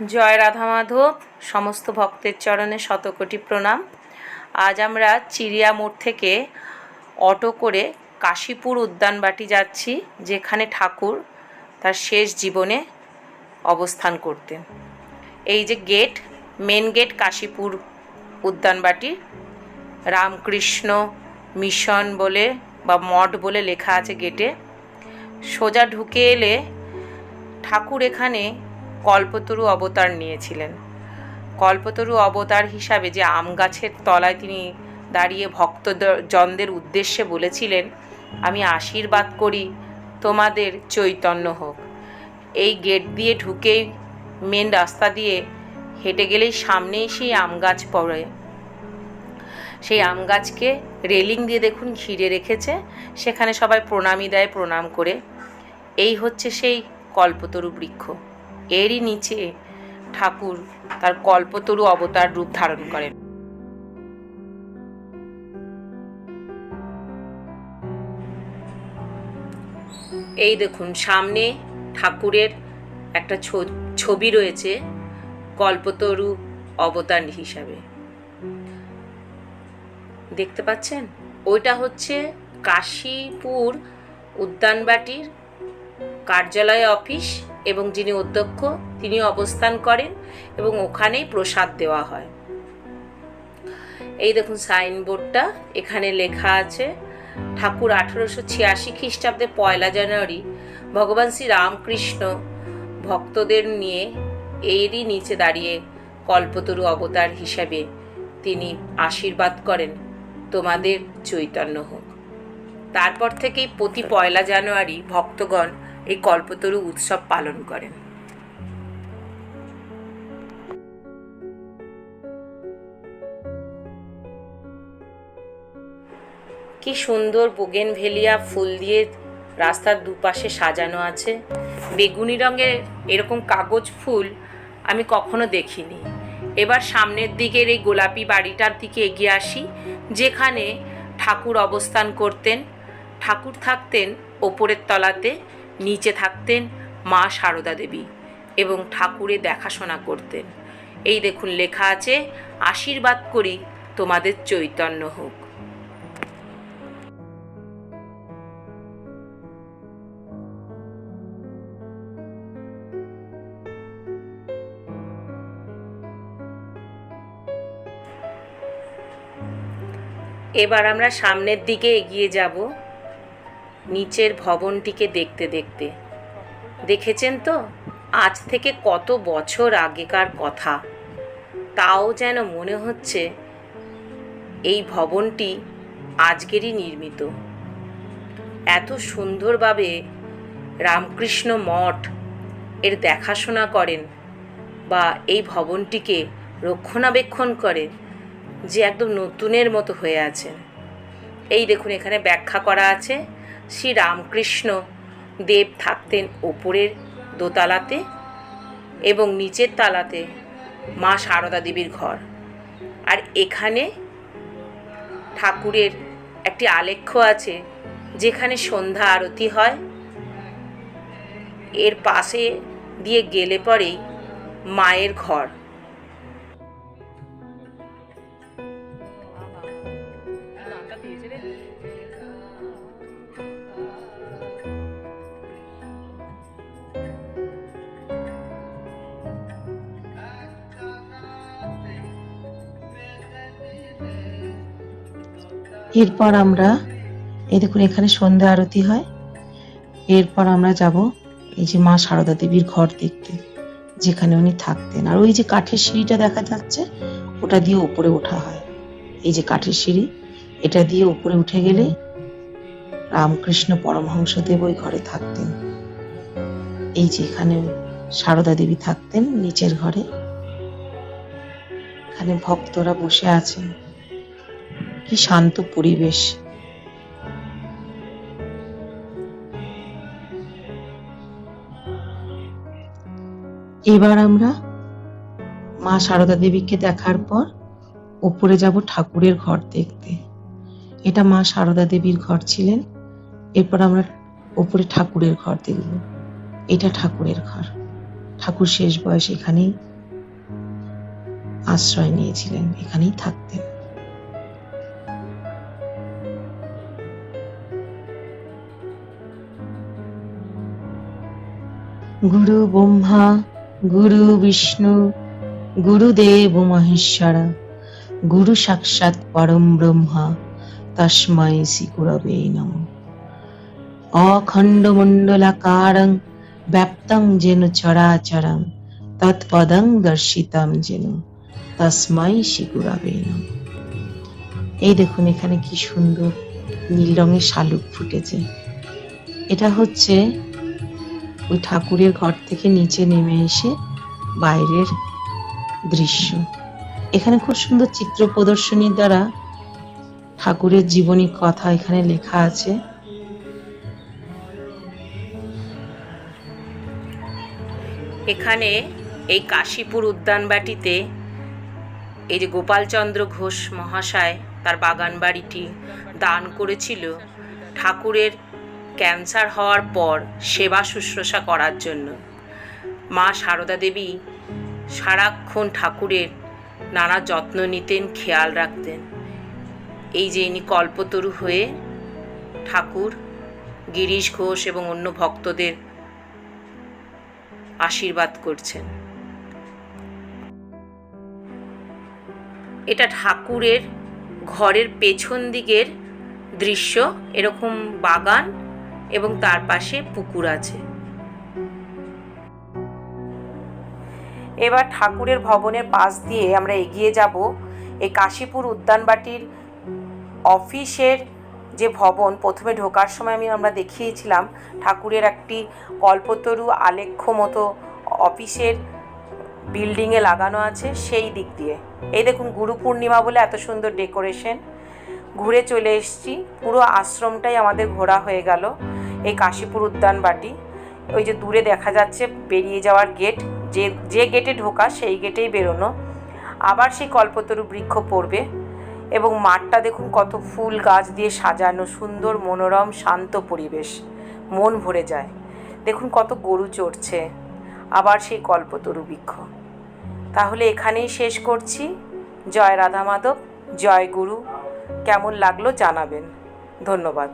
জয় রাধা মাধব। সমস্ত ভক্তের চরণে শতকোটি প্রণাম। আজ আমরা চিড়িয়া মোড় থেকে অটো করে কাশীপুর উদ্যানবাটি যাচ্ছি, যেখানে ঠাকুর তার শেষ জীবনে অবস্থান করতেন। এই যে গেট, মেন গেট কাশীপুর উদ্যানবাটি, রামকৃষ্ণ মিশন বলে বা মঠ বলে লেখা আছে গেটে। সোজা ঢুকে এলে ঠাকুর এখানে কল্পতরু অবতার নিয়েছিলেন। কল্পতরু অবতার হিসাবে যে আম গাছের তলায় তিনি দাঁড়িয়ে ভক্তজনদের উদ্দেশ্যে বলেছিলেন, আমি আশীর্বাদ করি তোমাদের চৈতন্য হোক। এই গেট দিয়ে ঢুকেই মেন রাস্তা দিয়ে হেঁটে গেলেই সামনেই সেই আম গাছ পড়ে। সেই আম গাছকে রেলিং দিয়ে দেখুন ঘিরে রেখেছে, সেখানে সবাই প্রণামী দেয় প্রণাম করে। এই হচ্ছে সেই কল্পতরু বৃক্ষ। এরই নিচে ঠাকুর তার কল্পতরু অবতার রূপ ধারণ করেন। এই দেখুন সামনে ঠাকুরের একটা ছবি রয়েছে কল্পতরু অবতার হিসাবে, দেখতে পাচ্ছেন? ওইটা হচ্ছে কাশীপুর উদ্যানবাটির কার্যালয় অফিস, এবং যিনি অধ্যক্ষ তিনি অবস্থান করেন এবং ওখানেই প্রসাদ দেওয়া হয়। এই দেখুন সাইনবোর্ডটা, এখানে লেখা আছে ঠাকুর 1886 খ্রিস্টাব্দে 1 জানুয়ারি ভগবান শ্রী রামকৃষ্ণ ভক্তদের নিয়ে এরই নিচে দাঁড়িয়ে কল্পতরু অবতার হিসাবে তিনি আশীর্বাদ করেন তোমাদের চৈতন্য হোক। তারপর থেকেই প্রতি 1 জানুয়ারি ভক্তগণ এই কল্পতরু উৎসব পালন করেন। কি সুন্দর বোগেনভেলিয়া ফুল দিয়ে রাস্তার দুপাশে সাজানো আছে। বেগুনি রঙের এরকম কাগজ ফুল আমি কখনো দেখিনি। এবার সামনের দিকের এই গোলাপি বাড়িটার দিকে এগিয়ে আসি, যেখানে ঠাকুর অবস্থান করতেন। ঠাকুর থাকতেন ওপরের তলাতে, নিচে থাকতেন মা সারদা দেবী এবং ঠাকুরের দেখাশোনা করতেন। এই দেখুন লেখা আছে, আশীর্বাদ করি তোমাদের চৈতন্য হোক। এবার আমরা সামনের দিকে এগিয়ে যাব, নিচের ভবনটিকে দেখতে দেখতে। দেখেছেন তো আজ থেকে কত বছর আগেকার কথা, তাও যেন মনে হচ্ছে এই ভবনটি আজকেরই নির্মিত। এত সুন্দরভাবে রামকৃষ্ণ মঠ এর দেখাশোনা করেন বা এই ভবনটিকে রক্ষণাবেক্ষণ করেন যে একদম নতুনের মতো হয়ে আছেন। এই দেখুন এখানে ব্যাখ্যা করা আছে, শ্রী রামকৃষ্ণ দেব থাকতেন ওপরের দোতলাতে এবং নিচের তালাতে মা সারদা দেবীর ঘর। আর এখানে ঠাকুরের একটি আলেখ্য আছে, যেখানে সন্ধ্যা আরতি হয়। এর পাশে দিয়ে গেলে পরেই মায়ের ঘর। এরপর আমরা এই দেখুন এখানে সন্ধ্যা আরতি হয়। এরপর আমরা যাব এই যে মা সারদা দেবীর ঘর দেখতে, যেখানে উনি থাকতেন। আর ওই যে কাঠের সিঁড়িটা দেখা যাচ্ছে, ওটা দিয়ে উপরে ওঠা হয়। এই যে কাঠের সিঁড়ি, এটা দিয়ে উপরে উঠে গেলে রামকৃষ্ণ পরমহংসদেব ওই ঘরে থাকতেন। এই যে এখানে সারদা দেবী থাকতেন নিচের ঘরে। এখানে ভক্তরা বসে আছেন, কি শান্ত পরিবেশ। এবার আমরা মা সারদা দেবীকে দেখার পর উপরে যাব ঠাকুরের ঘর দেখতে। এটা মা সারদা দেবীর ঘর ছিলেন। এরপর আমরা উপরে ঠাকুরের ঘর দেখব। এটা ঠাকুরের ঘর। ঠাকুর শেষ বয়স এখানেই আশ্রয় নিয়েছিলেন, এখানেই থাকতেন। গুরু ব্রহ্মা গুরু বিষ্ণু গুরুদেব মহেশ্বর গুরু সাক্ষাৎ পরম ব্রহ্মা তস্मै শ্রী গুরবে নমঃ। অখণ্ডমণ্ডলাকারং ব্যাপ্তং যেন চরাচরং তৎপদং দর্শিতং যেন তস্मै শ্রী গুরবে নমঃ। এই দেখুন এখানে কি সুন্দর নীল রঙের শালুক ফুটেছে। এটা হচ্ছে ওই ঠাকুরের ঘর থেকে নিচে নেমে এসে বাইরের দৃশ্য। এখানে খুব সুন্দর চিত্র প্রদর্শনীর দ্বারা ঠাকুরের জীবনী কথা এখানে লেখা আছে। এখানে এই কাশীপুর উদ্যানবাটিতে এই যে গোপালচন্দ্র ঘোষ মহাশয় তার বাগান বাড়িটি দান করেছিল ঠাকুরের ক্যান্সার হওয়ার পর সেবা শুশ্রূষা করার জন্য। মা সারদা দেবী সারাক্ষণ ঠাকুরের নানা যত্ন নিতেন, খেয়াল রাখতেন। এই যে ইনি কল্পতরু হয়ে ঠাকুর গিরিশ ঘোষ এবং অন্য ভক্তদের আশীর্বাদ করছেন। এটা ঠাকুরের ঘরের পেছন দিকের দৃশ্য, এরকম বাগান এবং তার পাশে পুকুর আছে। এবার ঠাকুরের ভবনের পাশ দিয়ে আমরা এগিয়ে যাব। এই কাশীপুর উদ্যানবাটির অফিসের যে ভবন, প্রথমে ঢোকার সময় আমরা দেখিয়েছিলাম ঠাকুরের একটি কল্পতরু আলেখ্য মতো অফিসের বিল্ডিংয়ে লাগানো আছে, সেই দিক দিয়ে। এই দেখুন গুরু পূর্ণিমা বলে এত সুন্দর ডেকোরেশন। ঘুরে চলে এসেছি, পুরো আশ্রমটাই আমাদের ঘোরা হয়ে গেল। এই কাশীপুর উদ্যানবাটি, ওই যে দূরে দেখা যাচ্ছে বেরিয়ে যাওয়ার গেট, যে গেটে ঢোকা সেই গেটেই বেরোনো। আবার সেই কল্পতরু বৃক্ষ পড়বে এবং মাঠটা দেখুন কত ফুল গাছ দিয়ে সাজানো, সুন্দর মনোরম শান্ত পরিবেশ, মন ভরে যায়। দেখুন কত গরু চড়ছে, আবার সেই কল্পতরু বৃক্ষ। তাহলে এখানেই শেষ করছি। জয় রাধা মাধব, জয় গুরু। কেমন লাগলো জানাবেন। ধন্যবাদ।